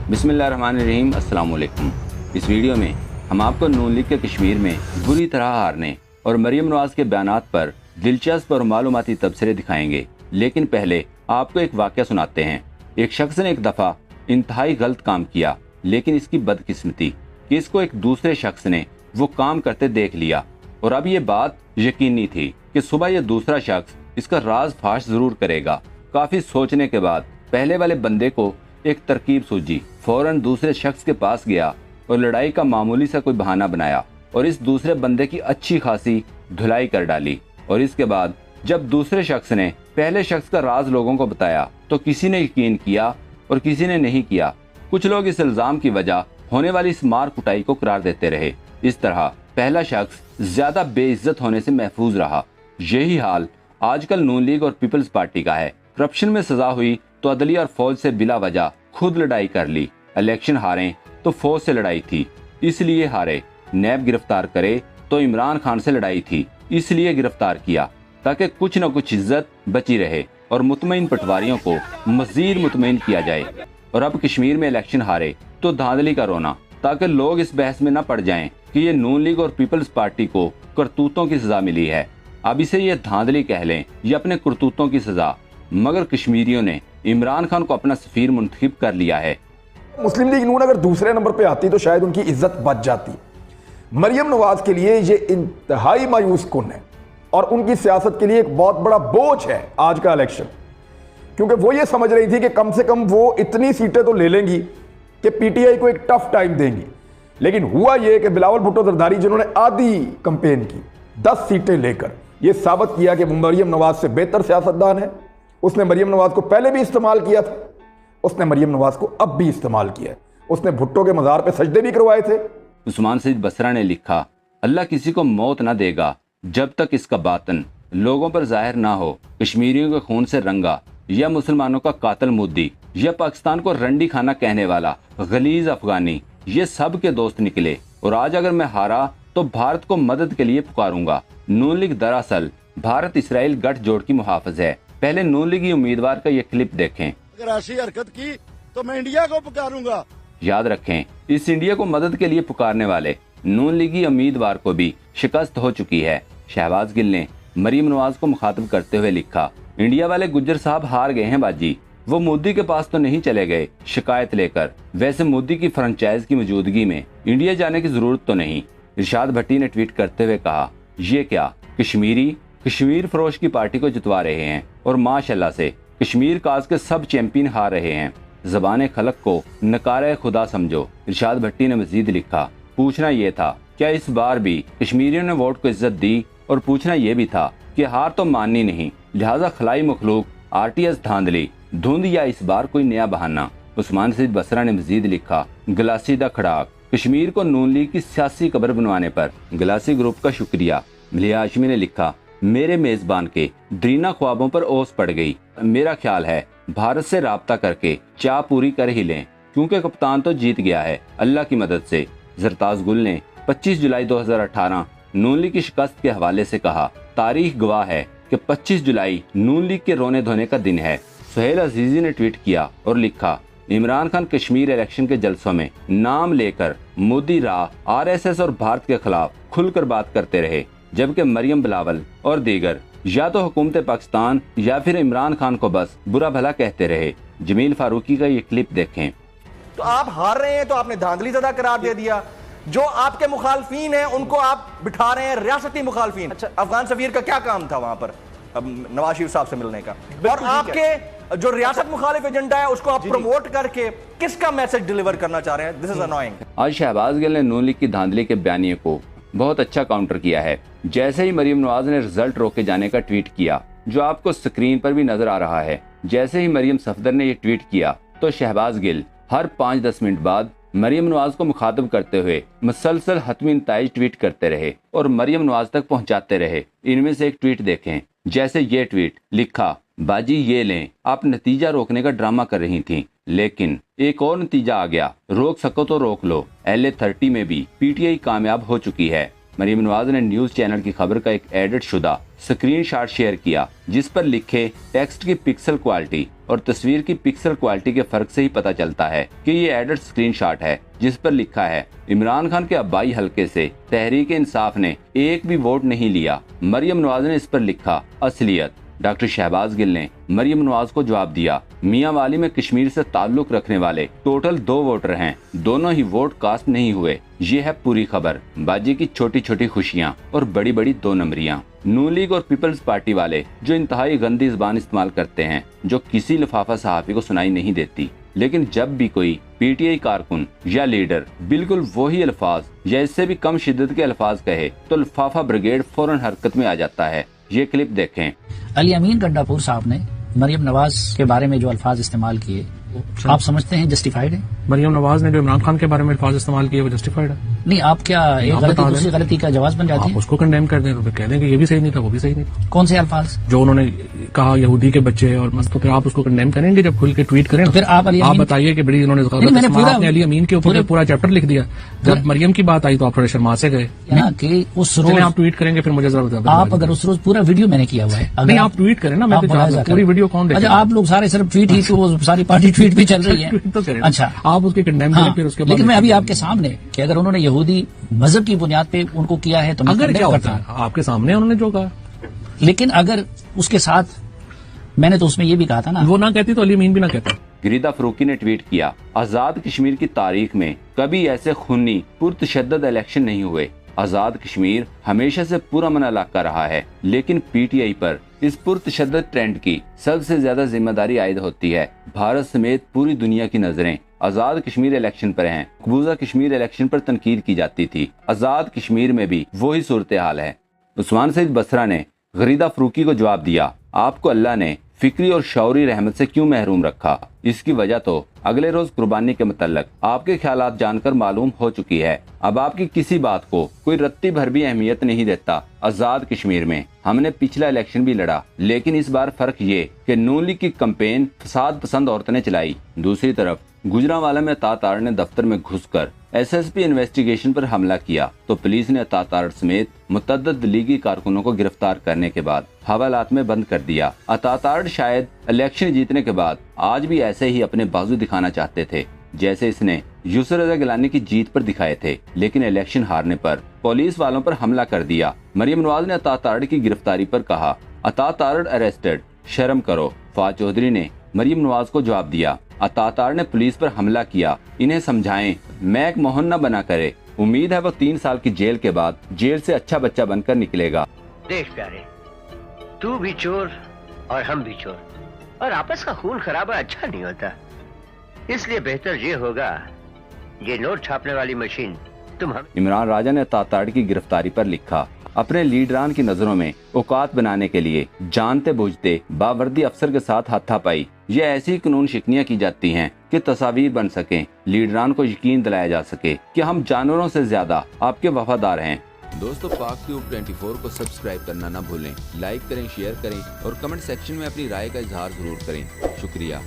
बिस्मिल्लाहिर्रहमानिर्रहीम। अस्सलाम वालेकुम। इस वीडियो में हम आपको नून लीग के कश्मीर में बुरी तरह हारने और मरियम नवाज के बयानात पर दिलचस्प और मालूमाती तबसरे दिखाएंगे। लेकिन पहले आपको एक वाक़या सुनाते हैं। एक शख्स ने एक दफ़ा इंतहाई गलत काम किया, लेकिन इसकी बदकिस्मती कि इसको एक दूसरे शख्स ने वो काम करते देख लिया और अब ये बात यकीनी थी कि सुबह ये दूसरा शख्स इसका राज फाश जरूर करेगा। काफ़ी सोचने के बाद पहले वाले बंदे को एक तरकीब सूझी। फौरन दूसरे शख्स के पास गया और लड़ाई का मामूली सा कोई बहाना बनाया और इस दूसरे बंदे की अच्छी खासी धुलाई कर डाली। और इसके बाद जब दूसरे शख्स ने पहले शख्स का राज लोगों को बताया तो किसी ने यकीन किया और किसी ने नहीं किया। कुछ लोग इस इल्जाम की वजह होने वाली इस मार कुटाई को करार देते रहे। इस तरह पहला शख्स ज्यादा बेइज्जत होने से महफूज रहा। यही हाल आजकल नून लीग और पीपल्स पार्टी का है। करप्शन में सजा हुई तो अदलिया और फौज से बिला वजह खुद लड़ाई कर ली। इलेक्शन हारे तो फौज से लड़ाई थी इसलिए हारे। नैब गिरफ्तार करे तो इमरान खान से लड़ाई थी इसलिए गिरफ्तार किया, ताकि कुछ न कुछ इज्जत बची रहे और मुतमईन पटवारियों को मजीद मुतमईन किया जाए। और अब कश्मीर में इलेक्शन हारे तो धांधली का रोना, ताकि लोग इस बहस में न पड़ जाएं कि ये नून लीग और पीपल्स पार्टी को करतूतों की सजा मिली है। अब इसे ये धांधली कह लें या अपने करतूतों की सजा, मगर कश्मीरियों ने इमरान खान को अपना सफीर मुंतखब कर लिया है। मुस्लिम लीग नून अगर दूसरे नंबर पे आती तो शायद उनकी इज्जत बच जाती। मरियम नवाज के लिए ये इंतहाई मायूस कुन है और उनकी सियासत के लिए एक बहुत बड़ा बोझ है आज का इलेक्शन, क्योंकि वो ये समझ रही थी कि कम से कम वो इतनी सीटें तो ले लेंगी कि पीटीआई को एक टफ टाइम देंगी। लेकिन हुआ ये कि बिलावल भुट्टो जरदारी जिन्होंने आधी कंपेन की 10 सीटें लेकर ये साबित किया कि मरियम नवाज से बेहतर सियासतदान है। उसने मरियम नवाज को पहले भी इस्तेमाल किया था, उसने मरियम नवाज को अब भी इस्तेमाल किया है। उसने भुट्टो के मज़ार पे सजदे भी करवाए थे। उस्मान सईद बसरा ने लिखा, अल्लाह किसी को मौत न देगा जब तक इसका बातन लोगों पर जाहिर ना हो। कश्मीरियों के खून से रंगा या मुसलमानों का कातिल मोदी या पाकिस्तान को रंडी खाना कहने वाला गलीज अफगानी, ये सब के दोस्त निकले। और आज अगर मैं हारा तो भारत को मदद के लिए पुकारूंगा। नून लीग दरअसल भारत इसराइल गठजोड़ की मुहाफिज है। पहले नून लीगी उम्मीदवार का ये क्लिप देखें। अगर ऐसी हरकत की तो मैं इंडिया को पुकारूंगा। याद रखें, इस इंडिया को मदद के लिए पुकारने वाले नून लीगी उम्मीदवार को भी शिकस्त हो चुकी है। शहबाज गिल ने मरियम नवाज को मुखातब करते हुए लिखा, इंडिया वाले गुज्जर साहब हार गए हैं बाजी। वो मोदी के पास तो नहीं चले गए शिकायत लेकर। वैसे मोदी की फ्रेंचाइज की मौजूदगी में इंडिया जाने की जरूरत तो नहीं। इरशाद भट्टी ने ट्वीट करते हुए कहा, ये क्या कश्मीर फरोश की पार्टी को जितवा रहे हैं और माशाल्लाह से कश्मीर काज के सब चैंपियन हार रहे हैं। ज़बान खलक को नकारे खुदा समझो। इरशाद भट्टी ने मजीद लिखा, पूछना ये था क्या इस बार भी कश्मीरियों ने वोट को इज्जत दी, और पूछना ये भी था कि हार तो माननी नहीं, लिहाजा खलाई मखलूक आरटीएस धांधली धुंध या इस बार कोई नया बहाना। उस्मान सईद बसरा ने मजीद लिखा, गलासी दा खड़ाक, कश्मीर को नून लीग की सियासी कब्र बनवाने पर गलासी ग्रुप का शुक्रिया। मलिया हाशमी ने लिखा, मेरे मेजबान के दरीना ख्वाबों पर ओस पड़ गई। मेरा ख्याल है भारत से राब्ता करके चाह पूरी कर ही लें, क्योंकि कप्तान तो जीत गया है अल्लाह की मदद से। जरताज गुल ने 25 जुलाई 2018 नून लीग की शिकस्त के हवाले से कहा, तारीख गवाह है कि 25 जुलाई नून लीग के रोने धोने का दिन है। सुहेल अजीजी ने ट्वीट किया और लिखा, इमरान खान कश्मीर इलेक्शन के जलसों में नाम लेकर मोदी राह आरएसएस और भारत के खिलाफ खुलकर बात करते रहे, जबकि मरियम बिलावल और दीगर या तो हुकूमत पाकिस्तान या फिर इमरान खान को बस बुरा भला कहते रहे। जमील फारूकी का ये क्लिप देखें। तो आप हार रहे हैं तो आपने धांधली ज़दा करार दे दिया। जो आपके मुखालफीन हैं उनको आप बिठा रहे हैं रियासती मुखालफीन। अच्छा, अफगान सफीर का क्या काम था वहां पर नवाज शरीफ साहब से मिलने का, और आपके जो रियासत मुखालिफ एजेंडा है उसको आप प्रमोट करके किसका मैसेज डिलीवर करना चाह रहे हैं? This is annoying. आज शहबाज गिल ने नून लीग की धांधली के बयानिए को बहुत अच्छा काउंटर किया है। जैसे ही मरियम नवाज ने रिजल्ट रोके जाने का ट्वीट किया, जो आपको स्क्रीन पर भी नजर आ रहा है, जैसे ही मरियम सफदर ने ये ट्वीट किया तो शहबाज गिल हर 5-10 मिनट बाद मरियम नवाज को मुखातब करते हुए मुसलसल हतमी नताइज ट्वीट करते रहे और मरियम नवाज तक पहुंचाते रहे। इनमें से एक ट्वीट देखें, जैसे ये ट्वीट लिखा, बाजी ये लें, आप नतीजा रोकने का ड्रामा कर रही थी, लेकिन एक और नतीजा आ गया, रोक सको तो रोक लो। LA30 में भी पीटीआई कामयाब हो चुकी है। मरियम नवाज ने न्यूज चैनल की खबर का एक एडिट शुदा स्क्रीन शॉट शेयर किया जिस पर लिखे टेक्स्ट की पिक्सल क्वालिटी और तस्वीर की पिक्सल क्वालिटी के फर्क से ही पता चलता है कि ये एडिट स्क्रीन शॉट है, जिस पर लिखा है इमरान खान के अब्बाई हलके से तहरीक इंसाफ ने एक भी वोट नहीं लिया। मरियम नवाज ने इस पर लिखा असलियत। डॉक्टर शहबाज गिल ने मरियम नवाज को जवाब दिया, मियां वाली में कश्मीर से ताल्लुक रखने वाले टोटल 2 वोटर हैं, दोनों ही वोट कास्ट नहीं हुए। ये है पूरी खबर। बाजी की छोटी छोटी खुशियां और बड़ी बड़ी 2 नंबरियां। नून लीग और पीपल्स पार्टी वाले जो इंतहाई गंदी जुबान इस्तेमाल करते हैं, जो किसी लिफाफा सहाफी को सुनाई नहीं देती, लेकिन जब भी कोई पीटीआई कारकुन या लीडर बिल्कुल वही अल्फाज या इससे भी कम शिद्दत के अल्फाज कहे तो लिफाफा ब्रिगेड फौरन हरकत में आ जाता है। ये क्लिप देखें। अली अमीन गंडापुर साहब ने मरियम नवाज के बारे में जो अल्फाज इस्तेमाल किए, आप समझते हैं जस्टिफाइड है? मरियम नवाज ने जो इमरान खान के बारे में अल्फाज इस्तेमाल किए वो जस्टिफाइड है? नहीं, आप क्या एक गलती दूसरी गलती का जवाब बन जाती आप है? उसको कंडेम कर दें तो कह दें कि ये भी सही नहीं था, वो भी सही नहीं था। कौन से अल्फाज? जो उन्होंने कहा यहूदी के बच्चे और मस्त, तो फिर आप उसको कंडेम करेंगे जब खुल के ट्वीट करें? तो फिर आप अली आप अमीन बताइए कि बड़ी उन्होंने आपने अली अमीन के ऊपर पूरा चैप्टर लिख दिया। जब मरियम की बात आई तो आप थोड़े शर्मा से गए ना कि उस रोज आप ट्वीट करेंगे, फिर मुझे जरा आप अगर उस रोज पूरा वीडियो मैंने किया हुआ है, नहीं आप ट्वीट करें ना, मैं तो पूरी वीडियो कौन देखेगा? अच्छा, आप लोग सारे सिर्फ ट्वीट ही, तो सारी पार्टी ट्वीट भी चल रही है। तो करें अच्छा, आप उसके कंडेम करें, फिर उसके बाद लेकिन मैं अभी आपके सामने कि अगर उन्होंने यहूदी मजहब की बुनियाद पे उनको किया है तो मैं अगर क्या condemn होता करता है आपके सामने उन्होंने जो कहा, लेकिन अगर उसके साथ मैंने तो उसमें ये भी कहा था ना, वो ना कहती तो अली अमीन भी ना कहता। गिरिदा फरूकी ने ट्वीट किया, आजाद कश्मीर की तारीख में कभी ऐसे खूनी पुरतशद्दद इलेक्शन नहीं हुए। आजाद कश्मीर हमेशा से पूरा मन इलाका रहा है, लेकिन पीटीआई पर इस पुरतशद्दद ट्रेंड की सबसे ज्यादा जिम्मेदारी आयद होती है। भारत समेत पूरी दुनिया की नजरें आजाद कश्मीर इलेक्शन पर हैं। मकबूजा कश्मीर इलेक्शन पर तनकीद की जाती थी, आजाद कश्मीर में भी वही सूरत हाल है। उस्मान सईद बसरा ने गिरिदा फरूकी को जवाब दिया, आपको अल्लाह ने फिक्री और शौरी रहमत से क्यों महरूम रखा? इसकी वजह तो अगले रोज कुर्बानी के मुतल्लक आपके ख्यालात जानकर मालूम हो चुकी है। अब आपकी किसी बात को कोई रत्ती भर भी अहमियत नहीं देता। आजाद कश्मीर में हमने पिछला इलेक्शन भी लड़ा, लेकिन इस बार फर्क ये कि नून लीग की कैंपेन फसाद पसंद औरतों ने चलाई। दूसरी तरफ गुजरांवाला में अता ने दफ्तर में घुसकर एसएसपी इन्वेस्टिगेशन पर हमला किया तो पुलिस ने अता समेत मुतअद्दिद लीगी कारकुनों को गिरफ्तार करने के बाद हवालात में बंद कर दिया। अता शायद इलेक्शन जीतने के बाद आज भी ऐसे ही अपने बाजू दिखाना चाहते थे, जैसे इसने यूसुफ रजा गिलानी की जीत पर दिखाए थे, लेकिन इलेक्शन हारने पर पुलिस वालों पर हमला कर दिया। मरियम नवाज ने अता की गिरफ्तारी पर कहा, अता अरेस्टेड, शर्म करो। फवाद चौधरी ने मरियम नवाज को जवाब दिया, अता ने पुलिस पर हमला किया, इन्हें समझाएं, मैक मोहन न बना करे। उम्मीद है वो 3 साल की जेल के बाद जेल से अच्छा बच्चा बनकर निकलेगा। देख प्यारे, तू भी चोर और हम भी चोर, और आपस का खून खराबा अच्छा नहीं होता। इसलिए बेहतर ये होगा, ये नोट छापने वाली मशीन तुम हम। इमरान राजा ने अता की गिरफ्तारी पर लिखा, अपने लीडरान की नजरों में औकात बनाने के लिए जानते बूझते बावर्दी अफसर के साथ हाथापाई, ये ऐसी कानून शिकनियां की जाती हैं कि तस्वीर बन सके, लीडरान को यकीन दिलाया जा सके कि हम जानवरों से ज्यादा आपके वफादार हैं। दोस्तों, पाक ट्यूब 24 को सब्सक्राइब करना ना भूलें, लाइक करें, शेयर करें और कमेंट सेक्शन में अपनी राय का इजहार जरूर करें। शुक्रिया।